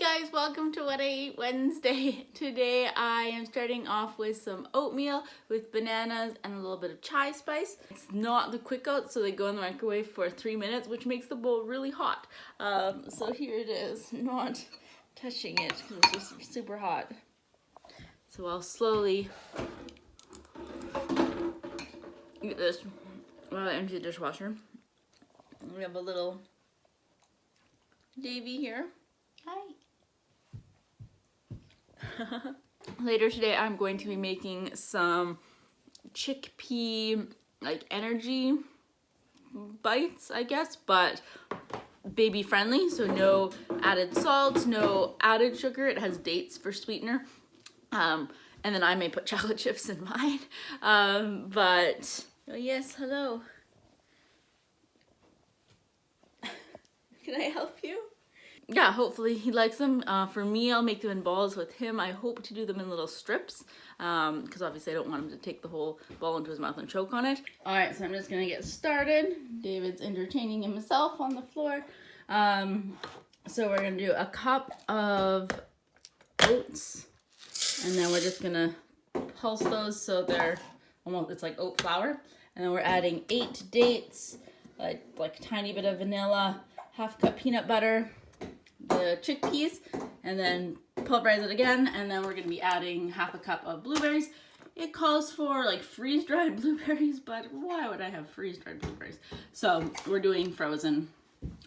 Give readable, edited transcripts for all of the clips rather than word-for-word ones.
guys, welcome to What I Eat Wednesday. Today I am starting off with some oatmeal with bananas and a little bit of chai spice. It's not the quick out, so they go in the microwave for 3 minutes, which makes the bowl really hot. So here it is, not touching it because it's just super hot. So I'll slowly get this while I empty the dishwasher. We have a little Davy here. Hi. Later today I'm going to be making some chickpea like energy bites, I guess, but baby friendly, so no added salt, no added sugar. It has dates for sweetener. And then I may put chocolate chips in mine. But oh yes, hello. Can I help you? Yeah, hopefully he likes them. For me, I'll make them in balls. With him, I hope to do them in little strips, because obviously I don't want him to take the whole ball into his mouth and choke on it. All right, so I'm just gonna get started. David's entertaining himself on the floor. So we're gonna do a cup of oats, and then we're just gonna pulse those so they're almost, it's like oat flour. And then we're adding 8 dates, like a tiny bit of vanilla, half cup peanut butter, the chickpeas, and then pulverize it again, and then we're going to be adding half a cup of blueberries. It calls for like freeze-dried blueberries, but why would I have freeze-dried blueberries? So we're doing frozen.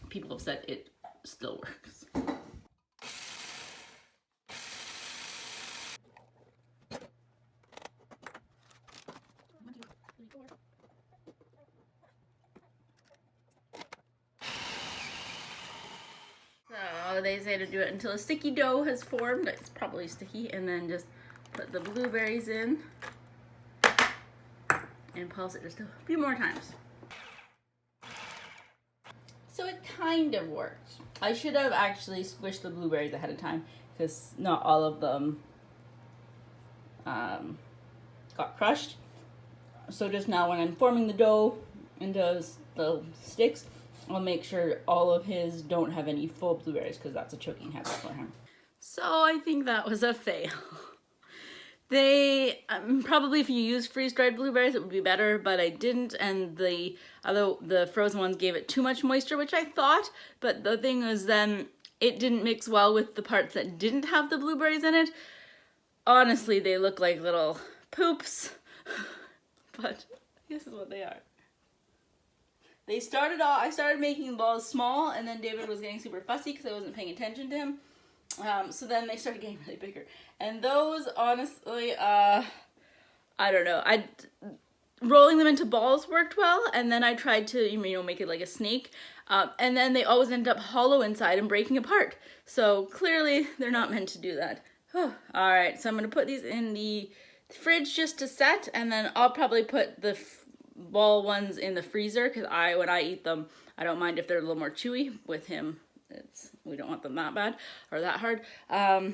People have said it still works. So they say to do it until a sticky dough has formed. It's probably sticky, and then just put the blueberries in and pulse it just a few more times. So it kind of worked. I should have actually squished the blueberries ahead of time because not all of them got crushed. So just now when I'm forming the dough into the sticks, I'll make sure all of his don't have any full blueberries because that's a choking hazard for him. So I think that was a fail. They probably if you use freeze-dried blueberries it would be better, but I didn't, and the frozen ones gave it too much moisture, which I thought, but the thing was then it didn't mix well with the parts that didn't have the blueberries in it. Honestly, they look like little poops, but this is what they are. They started off, I started making the balls small, and then David was getting super fussy because I wasn't paying attention to him. So then they started getting really bigger. And those, honestly, I don't know. Rolling them into balls worked well, and then I tried to, make it like a snake. And then they always end up hollow inside and breaking apart. So clearly they're not meant to do that. All right, so I'm going to put these in the fridge just to set, and then I'll probably put the ball ones in the freezer because when I eat them, I don't mind if they're a little more chewy. With him, we don't want them that bad or that hard. I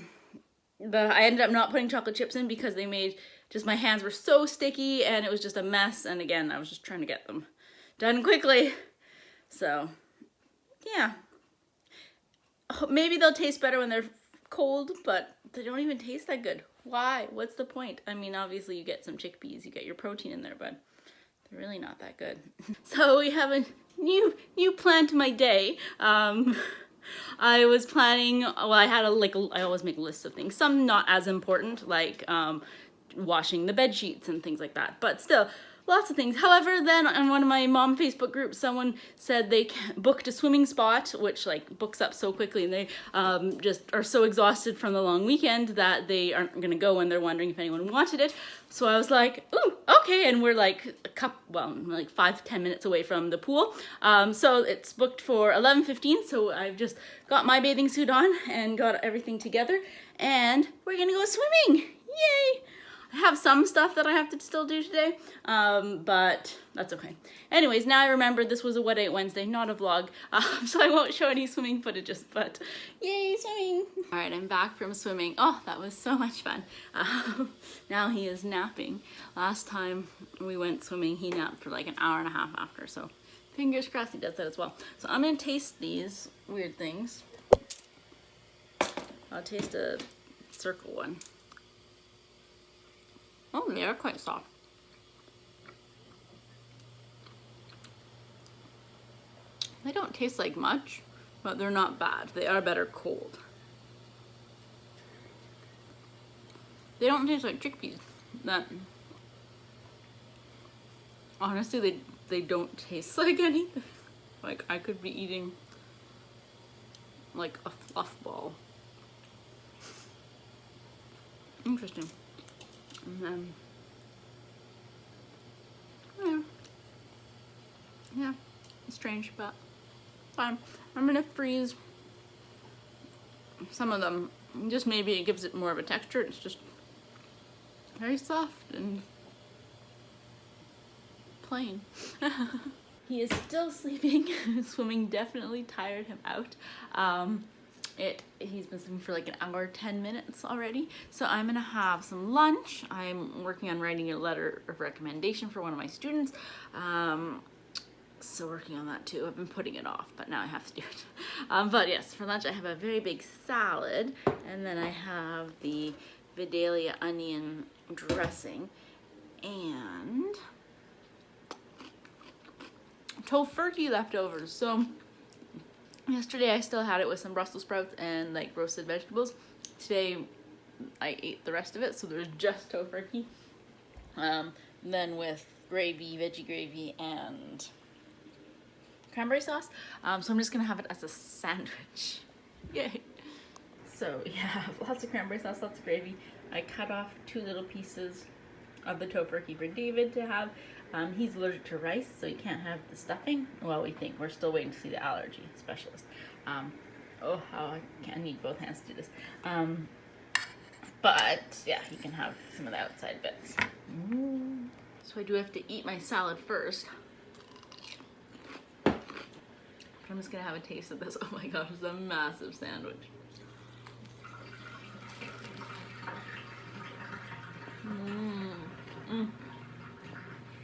ended up not putting chocolate chips in because they made my hands were so sticky and it was just a mess. And again, I was just trying to get them done quickly. So yeah, maybe they'll taste better when they're cold, but they don't even taste that good. Why? What's the point? I mean, obviously you get some chickpeas, you get your protein in there, but they're really not that good. So we have a new plan to my day. I was planning, well, I had I always make lists of things, some not as important, like washing the bed sheets and things like that, but still lots of things. However, then on one of my mom Facebook groups, someone said they booked a swimming spot, which books up so quickly, and they just are so exhausted from the long weekend that they aren't going to go, and they're wondering if anyone wanted it. So I was like, ooh, okay, and we're like 5-10 minutes away from the pool. So it's booked for 11:15, so I've just got my bathing suit on and got everything together, and we're gonna go swimming. Yay! I have some stuff that I have to still do today, but that's okay. Anyways, now I remember this was a What I Ate Wednesday, not a vlog, so I won't show any swimming footages, but yay, swimming! All right, I'm back from swimming. Oh, that was so much fun. Now he is napping. Last time we went swimming, he napped for like an hour and a half after, so fingers crossed he does that as well. So I'm gonna taste these weird things. I'll taste a circle one. Oh, they are quite soft. They don't taste like much, but they're not bad. They are better cold. They don't taste like chickpeas. That honestly, they don't taste like anything. Like I could be eating like a fluff ball. Interesting. And then yeah, it's strange, but fine. I'm gonna freeze some of them. Just maybe it gives it more of a texture. It's just very soft and plain. He is still sleeping. Swimming definitely tired him out. He's been sleeping for like an hour, 10 minutes already. So I'm gonna have some lunch. I'm working on writing a letter of recommendation for one of my students. So working on that too. I've been putting it off, but now I have to do it. But yes, for lunch I have a very big salad, and then I have the Vidalia onion dressing and tofurkey leftovers. So yesterday I still had it with some Brussels sprouts and like roasted vegetables. Today I ate the rest of it, so there's just tofurkey. Then with gravy, veggie gravy, and cranberry sauce. So I'm just gonna have it as a sandwich. Yay! So yeah, lots of cranberry sauce, lots of gravy. I cut off 2 little pieces of the tofurkey for David to have. He's allergic to rice, so he can't have the stuffing. Well, we think. We're still waiting to see the allergy specialist. Oh, how I need both hands to do this. But yeah, he can have some of the outside bits. So I do have to eat my salad first. But I'm just gonna have a taste of this. Oh my gosh, it's a massive sandwich.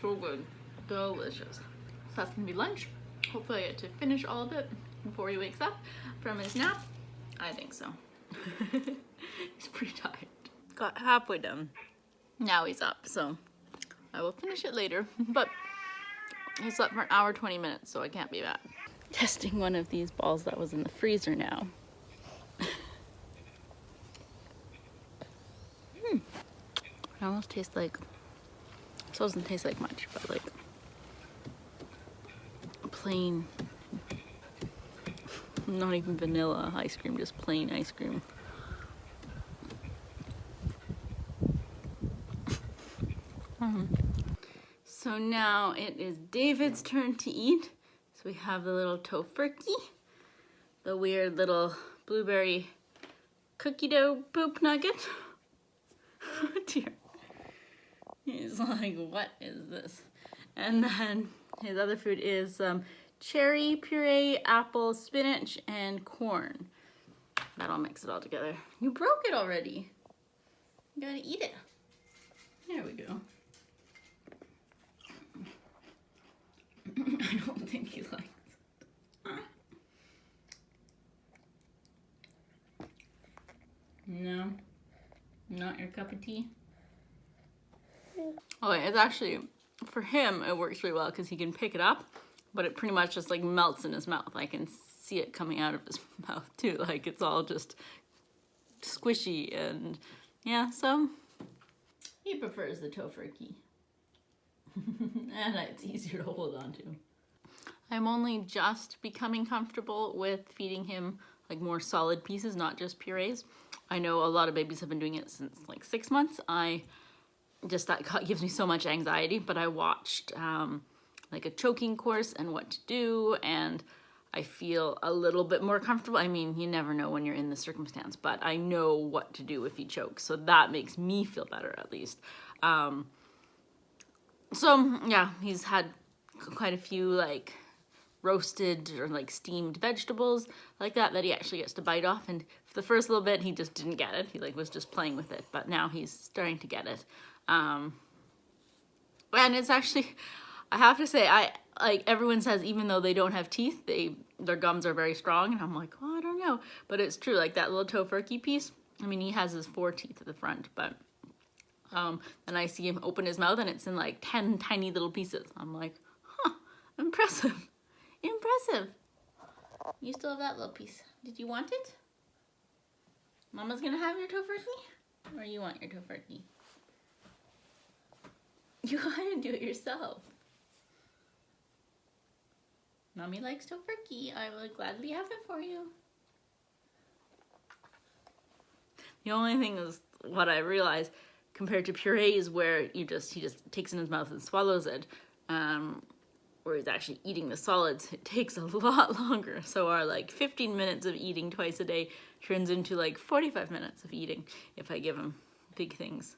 So good. Delicious. So that's gonna be lunch. Hopefully I get to finish all of it before he wakes up from his nap. I think so. He's pretty tired. Got halfway done. Now he's up, so I will finish it later. But he slept for an hour, 20 minutes, so I can't be bad. Testing one of these balls that was in the freezer now. It almost tastes like, this doesn't taste like much, but like plain, not even vanilla ice cream, just plain ice cream. So now it is David's turn to eat. So we have the little tofurkey, the weird little blueberry cookie dough poop nugget. Oh dear. He's like, what is this? And then his other food is cherry puree, apple, spinach, and corn. That'll mix it all together. You broke it already. You gotta eat it. There we go. I don't think he likes it. No, not your cup of tea. Oh, it's actually, for him, it works really well because he can pick it up, but it pretty much just like melts in his mouth. I can see it coming out of his mouth too. Like it's all just squishy and yeah, so he prefers the tofurkey. And it's easier to hold on to. I'm only just becoming comfortable with feeding him like more solid pieces, not just purees. I know a lot of babies have been doing it since like 6 months. That gives me so much anxiety, but I watched like a choking course and what to do, and I feel a little bit more comfortable. I mean, you never know when you're in the circumstance, but I know what to do if he chokes, so that makes me feel better at least. So yeah, he's had quite a few like roasted or like steamed vegetables like that he actually gets to bite off, and for the first little bit he just didn't get it. He like was just playing with it, but now he's starting to get it. And it's actually, I have to say, like everyone says, even though they don't have teeth, their gums are very strong. And I'm like, oh, I don't know. But it's true, like that little tofurkey piece, I mean, he has his 4 teeth at the front, but then I see him open his mouth and it's in like 10 tiny little pieces. I'm like, huh, impressive. Impressive. You still have that little piece. Did you want it? Mama's gonna have your tofurkey? Or you want your tofurkey? You gotta do it yourself. Mommy likes tofurkey. I will gladly have it for you. The only thing is what I realized compared to purees where he just takes it in his mouth and swallows it, where he's actually eating the solids, it takes a lot longer. So our like 15 minutes of eating twice a day turns into like 45 minutes of eating if I give him big things.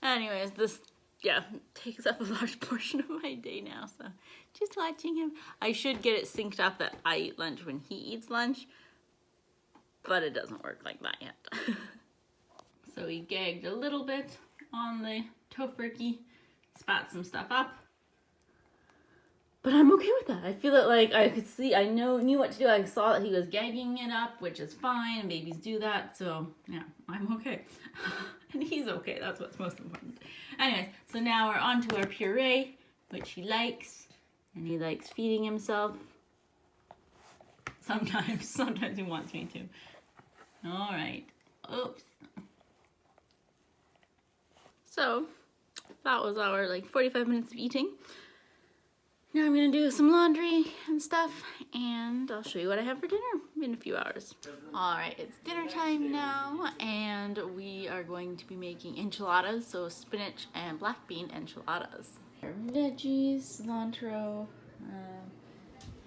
Anyways, this, yeah, takes up a large portion of my day now, so just watching him. I should get it synced up that I eat lunch when he eats lunch, but it doesn't work like that yet. So he gagged a little bit on the tofurkey, spat some stuff up, but I'm okay with that. I feel it like I could see, I knew what to do. I saw that he was gagging it up, which is fine. Babies do that, so yeah, I'm okay. And he's okay, that's what's most important. Anyways, so now we're on to our puree, which he likes, and he likes feeding himself. Sometimes he wants me to. All right, oops. So that was our like 45 minutes of eating. Now I'm gonna do some laundry and stuff, and I'll show you what I have for dinner in a few hours. All right, it's dinner time now, and we are going to be making enchiladas, so spinach and black bean enchiladas. Our veggies, cilantro,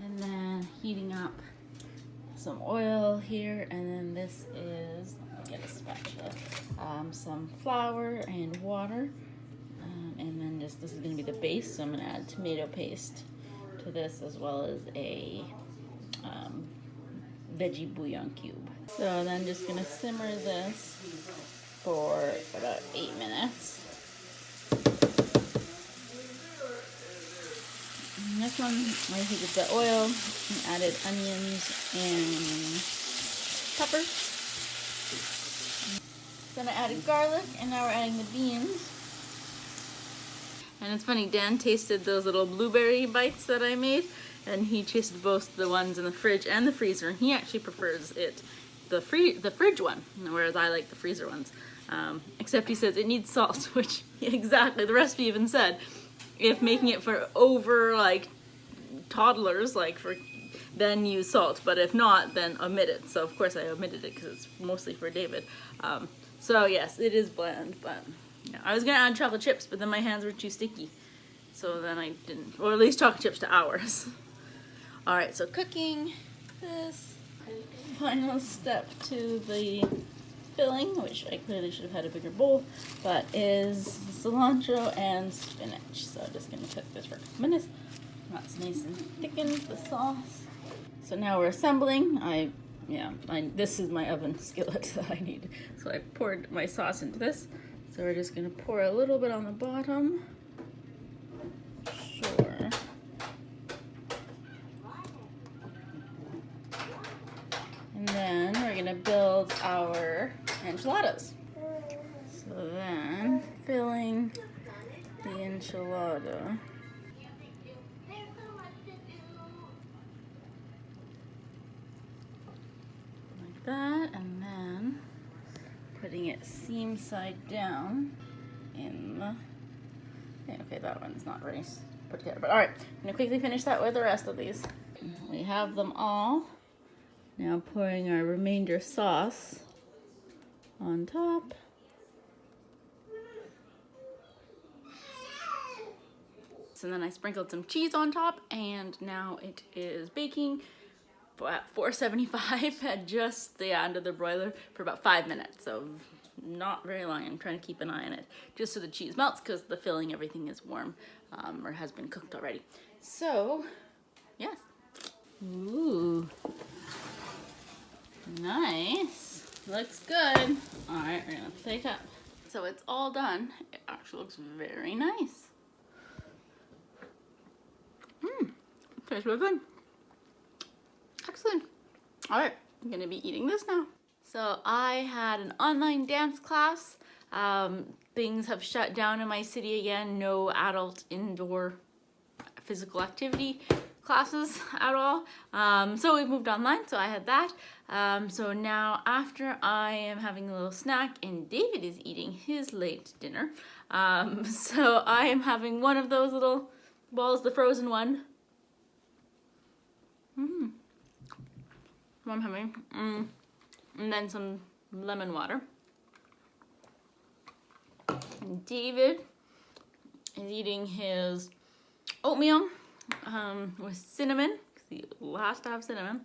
and then heating up some oil here, and then this is, let me get a spatula, some flour and water. And then this is going to be the base, so I'm going to add tomato paste to this, as well as a veggie bouillon cube. So then just going to simmer this for about 8 minutes. And this one, I heated the oil and added onions and pepper. Then I added garlic, and now we're adding the beans. And it's funny, Dan tasted those little blueberry bites that I made, and he tasted both the ones in the fridge and the freezer, and he actually prefers the fridge one, whereas I like the freezer ones. Except he says it needs salt, which exactly, the recipe even said, if making it for over like toddlers, then use salt, but if not, then omit it. So of course I omitted it because it's mostly for David. So yes, it is bland, but yeah, I was gonna add chocolate chips, but then my hands were too sticky. So then I didn't, or at least chocolate chips to ours. All right, so cooking this. Final step to the filling, which I clearly should have had a bigger bowl, but is cilantro and spinach. So I'm just gonna cook this for a couple minutes. That's nice and thickened, the sauce. So now we're assembling. This is my oven skillet that I need. So I poured my sauce into this. So we're just gonna pour a little bit on the bottom. Sure. And then we're gonna build our enchiladas. So then, filling the enchilada. Like that, and then putting it seam side down in the, okay, that one's not very put together, but all right, I'm gonna quickly finish that with the rest of these. We have them all. Now pouring our remainder sauce on top. So then I sprinkled some cheese on top, and now it is baking at 475 at just under the broiler for about 5 minutes. So not very long. I'm trying to keep an eye on it just so the cheese melts, because the filling, everything is warm or has been cooked already. So yes. Ooh, nice, looks good. All right, we're gonna plate up. So it's all done. It actually looks very nice. Tastes really good. Excellent. All right, I'm gonna be eating this now. So I had an online dance class. Things have shut down in my city again. No adult indoor physical activity classes at all. So we moved online, so I had that. So now after I am having a little snack and David is eating his late dinner. So I am having one of those little balls, the frozen one. I'm having. And then some lemon water. And David is eating his oatmeal with cinnamon, because he has to have cinnamon.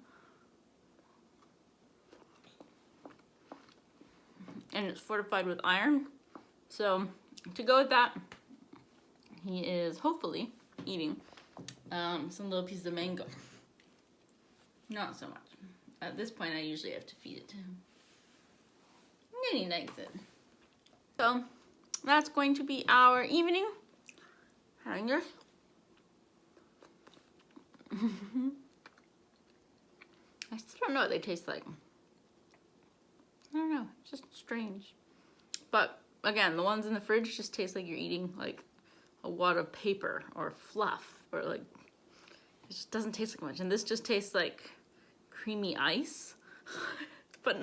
And it's fortified with iron. So to go with that, he is hopefully eating some little pieces of mango. Not so much. At this point, I usually have to feed it to him. And he likes it. So that's going to be our evening. Having yours. I still don't know what they taste like. I don't know. It's just strange. But again, the ones in the fridge just taste like you're eating like a wad of paper or fluff, or like it just doesn't taste like much. And this just tastes like creamy ice, but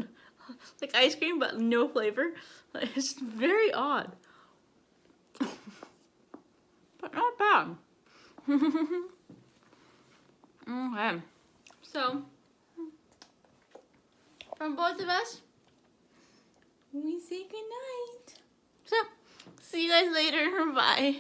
like ice cream, but no flavor. Like, it's very odd, but not bad. Okay, so from both of us, we say good night. So see you guys later. Bye.